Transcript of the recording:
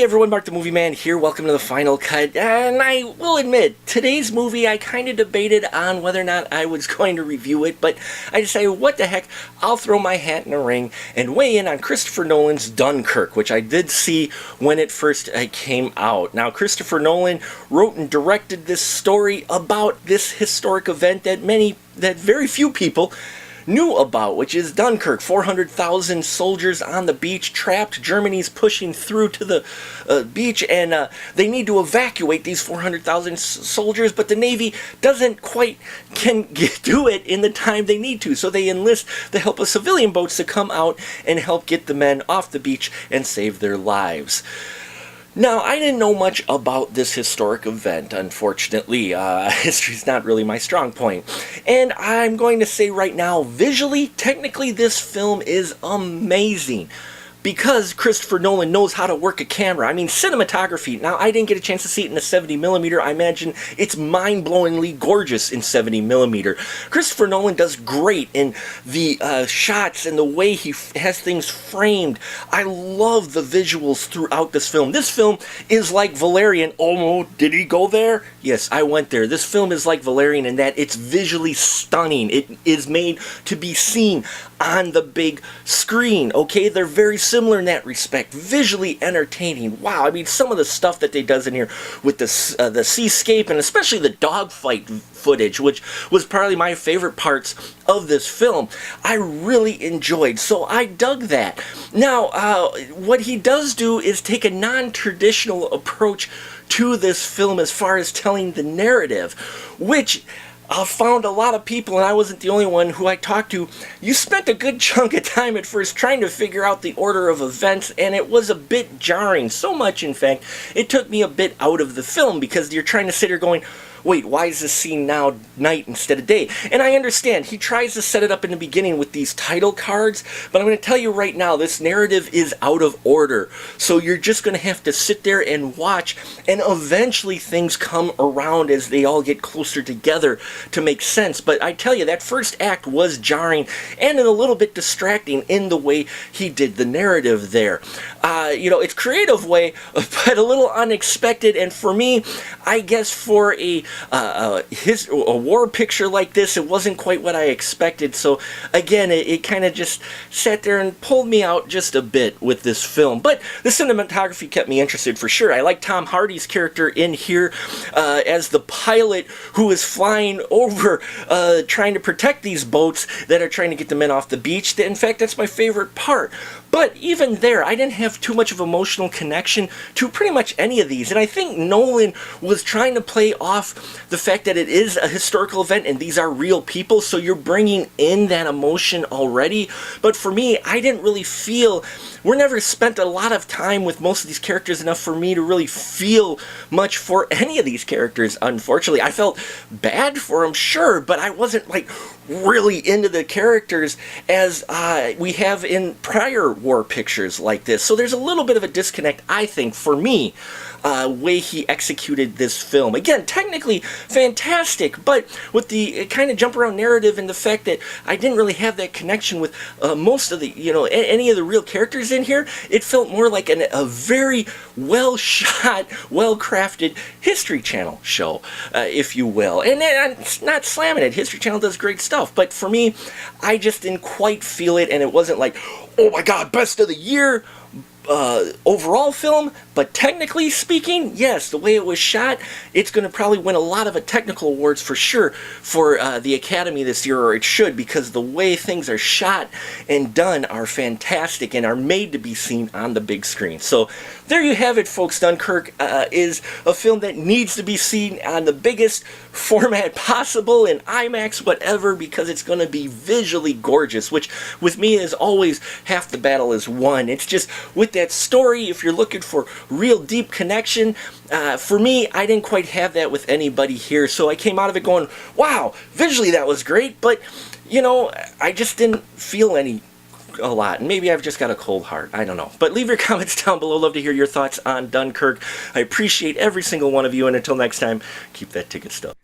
Hey everyone, Mark the Movie Man here. Welcome to the final cut. And I will admit, today's movie I kind of debated on whether or not I was going to review it, but I decided, what the heck, I'll throw my hat in the ring and weigh in on Christopher Nolan's Dunkirk, which I did see when it first came out. Now, Christopher Nolan wrote and directed this story about this historic event that very few people knew about, which is Dunkirk. 400,000 soldiers on the beach, trapped. Germany's pushing through to the beach, and they need to evacuate these 400,000 soldiers, but the Navy doesn't quite do it in the time they need to, so they enlist the help of civilian boats to come out and help get the men off the beach and save their lives. Now, I didn't know much about this historic event, unfortunately. History's not really my strong point. And I'm going to say right now, visually, technically, this film is amazing. Because Christopher Nolan knows how to work a camera. I mean, cinematography. Now, I didn't get a chance to see it in a 70mm. I imagine it's mind-blowingly gorgeous in 70mm. Christopher Nolan does great in the shots and the way he has things framed. I love the visuals throughout this film. This film is like Valerian. Oh, did he go there? Yes, I went there. This film is like Valerian in that it's visually stunning. It is made to be seen on the big screen, okay? They're very similar in that respect. Visually entertaining. Wow, I mean, some of the stuff that they does in here with the seascape and especially the dogfight footage, which was probably my favorite parts of this film, I really enjoyed. So I dug that. Now, what he does do is take a non-traditional approach to this film as far as telling the narrative, which I found a lot of people, and I wasn't the only one who I talked to, you spent a good chunk of time at first trying to figure out the order of events, and it was a bit jarring. So much, in fact, it took me a bit out of the film, because you're trying to sit here going, wait, why is this scene now night instead of day? And I understand, he tries to set it up in the beginning with these title cards, but I'm going to tell you right now, this narrative is out of order. So you're just going to have to sit there and watch, and eventually things come around as they all get closer together to make sense. But I tell you, that first act was jarring and a little bit distracting in the way he did the narrative there. It's creative way, but a little unexpected, and for me, I guess for a war picture like this, it wasn't quite what I expected. So again, it kind of just sat there and pulled me out just a bit with this film. But the cinematography kept me interested for sure. I like Tom Hardy's character in here as the pilot who is flying over trying to protect these boats that are trying to get the men off the beach. In fact, that's my favorite part. But even there, I didn't have too much of emotional connection to pretty much any of these. And I think Nolan was trying to play off the fact that it is a historical event and these are real people, so you're bringing in that emotion already. But for me, I didn't really feel, we're never spent a lot of time with most of these characters enough for me to really feel much for any of these characters, unfortunately. I felt bad for them, sure, but I wasn't like really into the characters as we have in prior war pictures like this. So there's a little bit of a disconnect, I think, for me, way he executed this film. Again, technically fantastic, but with the kind of jump around narrative and the fact that I didn't really have that connection with most of the, any of the real characters in here, it felt more like a very well shot, well crafted History Channel show, if you will. And I'm not slamming it. History Channel does great stuff, but for me, I just didn't quite feel it, and it wasn't like, oh my god, best of the year overall film. But technically speaking, yes, the way it was shot, it's going to probably win a lot of technical awards for sure for the Academy this year, or it should, because the way things are shot and done are fantastic and are made to be seen on the big screen. So there you have it, folks. Dunkirk is a film that needs to be seen on the biggest format possible, in IMAX, whatever, because it's going to be visually gorgeous, which with me is always half the battle is won. It's just with that story, if you're looking for real deep connection, for me, I didn't quite have that with anybody here. So I came out of it going, wow, visually that was great, but I just didn't feel a lot. And maybe I've just got a cold heart. I don't know. But leave your comments down below. Love to hear your thoughts on Dunkirk. I appreciate every single one of you. And until next time, keep that ticket stub.